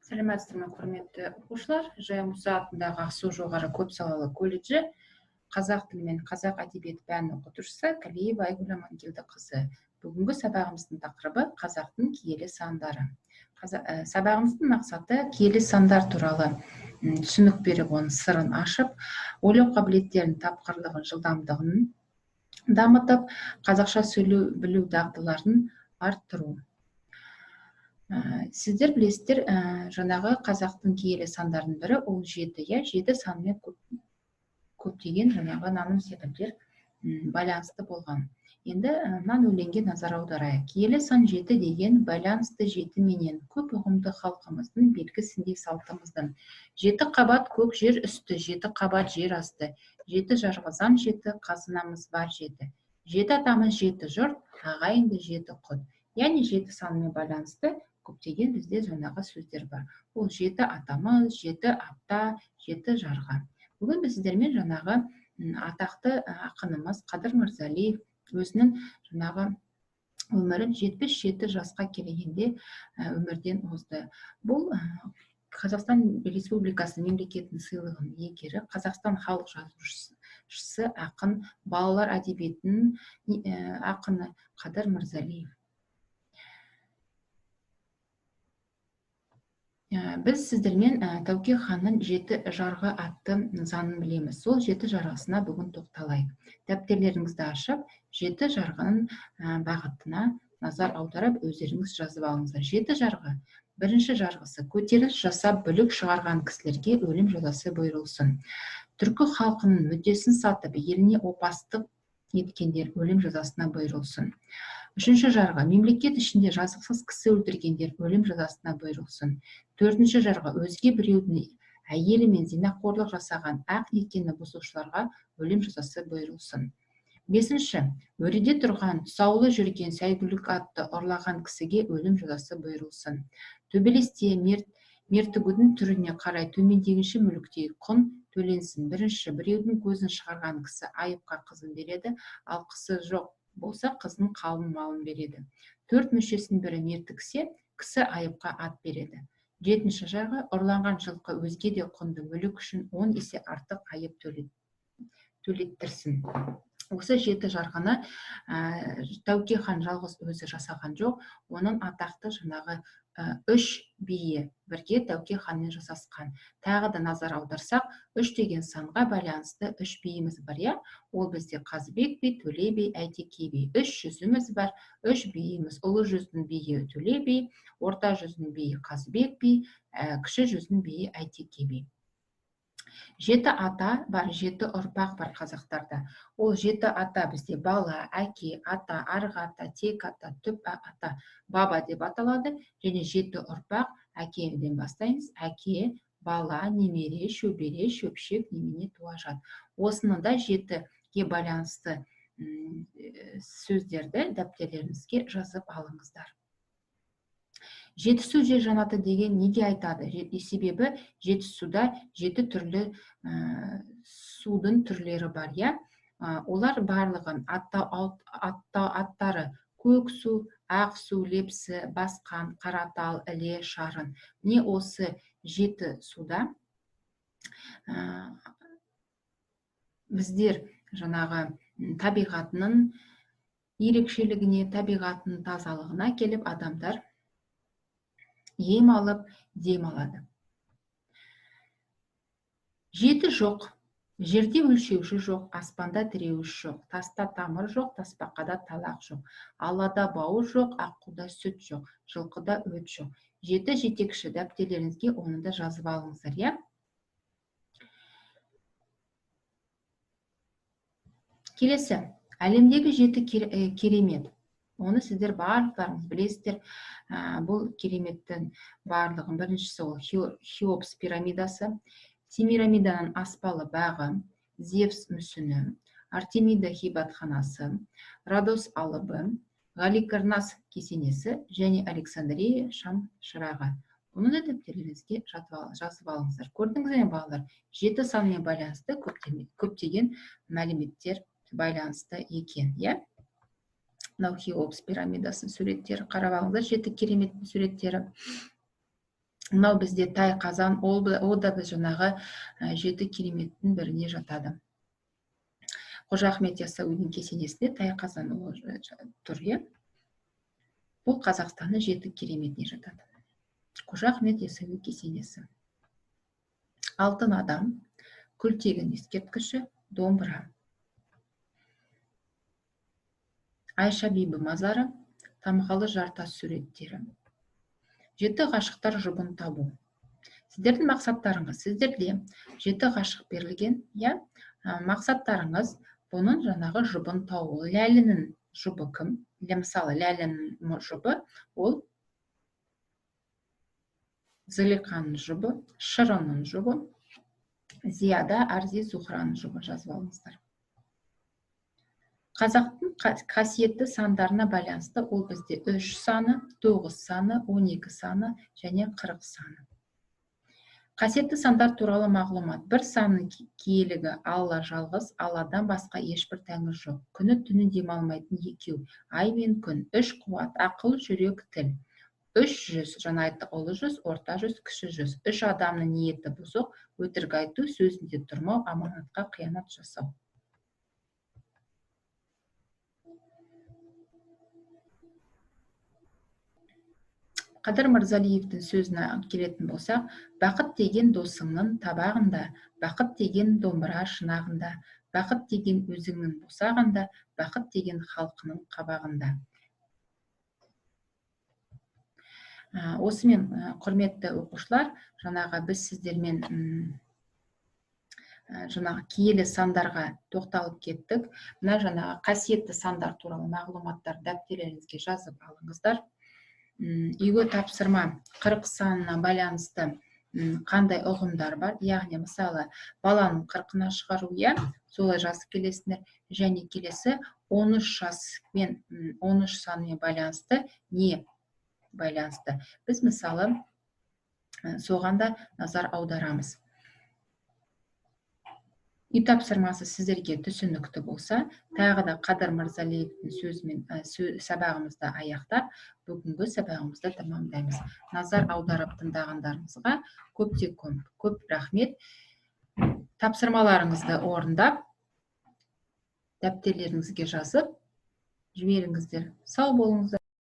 Сәлеметсіздер ме, құрметті оқушылар? Жая Мұса атындағы Ақсу жоғары көпсалалы колледжі қазақ тілі мен қазақ әдебиеті пәнінің оқытушысы Калиева Айгүл Амангелдіқызы. Бүгінгі сабағымыздың тақырыбы қазақтың киелі сандары. Сабағымыздың мақсаты киелі сандар туралы түсінік беріп, оның сырын ашып, ойлау қабілеттерін, тапқырлығын, жылдамдығын дамытып, қазақша сөйлеу білу дағдыларын арттыру. Сіздер білесіздер, жаңағы қазақтың киелі сандарының бірі ол 7. Жеті санымен көптеген жаңағы наным секілдер байланысты болған. Енді мынан өлеңге назар аударайық. Киелі сан 7 деген байланысты 7 менен көп ұғымды халқымыздың белгісіндей салтымыздың. 7 қабат көк жер үсті, 7 қабат жер асты, 7 жарғызан 7 қазынамыз бар 7. 7 атамыз 7 жұрт, ағайынды 7 құт. Яғни 7 санымен байланысты көптеген бізде жаңағы сөздер бар. Ол 7 атамыз, 7 апта, 7 жарға. Бүгін біз сіздермен жаңағы атақты ақынымыз Қадыр Мырзалиев өзінің жаңағы өмірін 77 жасқа келгенде өмірден озды. Бұл Қазақстан Республикасы мемлекетінің сыйлығының иегері, Қазақстан халық жазушысы, ақын, балалар әдебиетінің ақыны Қадыр Мырзалиев. Біз сіздермен Тәуке ханның 7 жарғы атты заңын білеміз. Сол 7 жарғысына бүгін тоқталайық. Дәптерлеріңізді ашып, 7 жарғының бағытына назар аударып, өздеріңіз жазып алыңыздар. 7 жарғы. Бірінші жарғысы: көтеріліс жасап, бүлік шығарған кісілерге өлім жазасы бұйырылсын. Түркі халқының мүддесін сатып, еліне опастық еткендер өлім жазасына бұйырылсын. Үшінші жарғы: мемлекет ішінде жазықсыз кісі өлтіргендер өлім жазасына бұйырылсын. Төртінші жарғы: өзге біреудің әйелімен зинақорлық жасаған ақ некені бұзушыларға өлім жазасы бұйырылсын. Бесінші: өреде тұрған, тұсаулы жүрген сәйгүлік атты ұрлаған кісіге өлім жазасы бұйырылсын. Төбелесте мертігудің түріне қарай төмендегінші мүліктей құн төленсін. Бірінші: біреудің көзін шығарған кісі айыпқа қызын береді, ал кісі жоқ болса қызын қалың малын береді. 4 мүшесінің бірі мертіксе, кісі айыпқа ат береді. Жетінші жарғы: ұрланған жылқы өзге де құнды мүлік үшін 10 есе артық айып төлеттірсін. Осы 7 жарғыны Тәуке хан жалғыз өзі жасаған жоқ, оның атақты жаңағы 3 биі бірге Тәуке ханмен жасасқан. Тағы да назар аударсақ, 3 деген санға байланысты 3 биіміз бар, я? Ол бізде Қазыбек би, Төле би, Әйтеке би. 3 жүзіміз бар, 3 биіміз. Ұлы жүздің биі Төле би, орта жүздің биі Қазыбек би, кіші жүздің биі Әйтеке би. 7 ата бар, 7 ұрпақ бар қазақтарда. Ол 7 ата бізде бала, әке, ата, арғы ата, тек ата, түп ата, баба деп аталады. Және 7 ұрпақ, әкеден бастаймыз. Әке, бала, немере, шөбере, шөпшек, немене, туажат. Осының да 7-ге байланысты сөздерді дәптерлеріңізге жазып алыңыздар. Жетісу жер жанаты деген неге айтады? Себебі Жетісуда 7 түрлі судың түрлері бар, я? Олар барлығын аттары көк су, ақ су, лепсі, басқан, қаратал, іле, шарын. Не осы 7 суда біздер жаңағы табиғатының ерекшелігіне, табиғатының тазалығына келіп адамдар ем алып, дем алады. 7 жоқ. Жерде өлшеуші жоқ, аспанда тіреуіш жоқ, таста тамыр жоқ, тасбақада талақ жоқ, аллада бауыр жоқ, аққуда сүт жоқ, жылқыда өт жоқ. 7 жетекші. Дәптерлеріңізге оны да жазып алыңыздар, я? Келесі. Әлемдегі 7 керемет. Оны сіздер барлықтарыңыз білесіздер. Бұл кереметтің барлығын біріншісі ол Хеопс пирамидасы, Семирамиданың аспалы бағы, Зевс мүсіні, Артемида хибатханасы, Родос алыбы, Галикарнас кесенесі және Александрия шам шырағы. Оны да дәптерлеріңізге жазып алыңыздар. Көрдіңіздер ме, балалар? 7 санмен байланысты көптеген мәліметтер байланысты екен, я? Мынау Хеопс пирамидасының суреттері қарап алыңыздар, 7 кереметтің суреттері. Мынау бізде тай қазан, ол да біз жаңағы 7 кереметтің біріне жатады. Қожа Ахмет Яссауидің кесенесінде тай қазан тұр, иә. Бұл Қазақстанның 7 кереметіне жатады. Қожа Ахмет Яссауи кесенесі. Алтын адам, күлтегін ескерткіші, домбыра. Айша бибі мазары, тамғалы жартас суреттері. 7 ғашықтар жұбын табу. Сіздердің мақсаттарыңыз, сіздерде 7 ғашық берілген, иә, мақсаттарыңыз бұның жаңағы жұбын табу. Ләлінің жұбы кім? Мысалы, Ләлінің жұбы ол Зылиқаның жұбы, Шырынның жұбы, Зияда, Арзи, Зухраның жұбы, жазып алыңыздар. Қазақтың қасиетті сандарына байланысты ол бізде 3 саны, 9 саны, 12 саны және 40 саны. Қасиетті сандар туралы мағлұмат. Бір санның киелігі Алла жалғыз, Алладан басқа ешбір тәңір жоқ. Күні түні демалмайтын екеу, ай мен күн, 3 қуат, ақыл, жүрек, тіл. 3 жүз, жаңа айттық, ұлы жүз, орта жүз, кіші жүз. 3 адамның ниеті бұзық, өтірік айту, сөзінде тұрмау, аманатқа қиянат жасау. Қадыр Мырзалиевтің сөзіне келетін болсақ, бақыт деген досыңның табағында, бақыт деген домбыра шынағында, бақыт деген өзіңнің босағында, бақыт деген халқының қабағында. Осымен, құрметті оқушылар, жаңағы біз сіздермен жаңағы киелі сандарға тоқталып кеттік. Мына жаңағы қасиетті сандар туралы мағлұматтар дәптерлеріңізге жазып алыңыздар. Үйге тапсырма 40 санына байланысты қандай ұғымдар бар? Яғни, мысалы, баланың 40-ына шығару, иә, солай жазып келесіңдер. Және келесі 13 жаспен 13 санымен байланысты не байланысты? Біз, мысалы, соған да назар аударамыз. Үй тапсырмасы сіздерге түсінікті болса, тағы да Қадыр Мырзалиевтің сөзімен сабағымызды аяқтап, бүгінгі сабағымызды тамамдаймыз. Назар аударып тыңдағандарыңызға көп рахмет. Тапсырмаларыңызды орындап, дәптерлеріңізге жазып жіберіңіздер. Сау болыңыздар.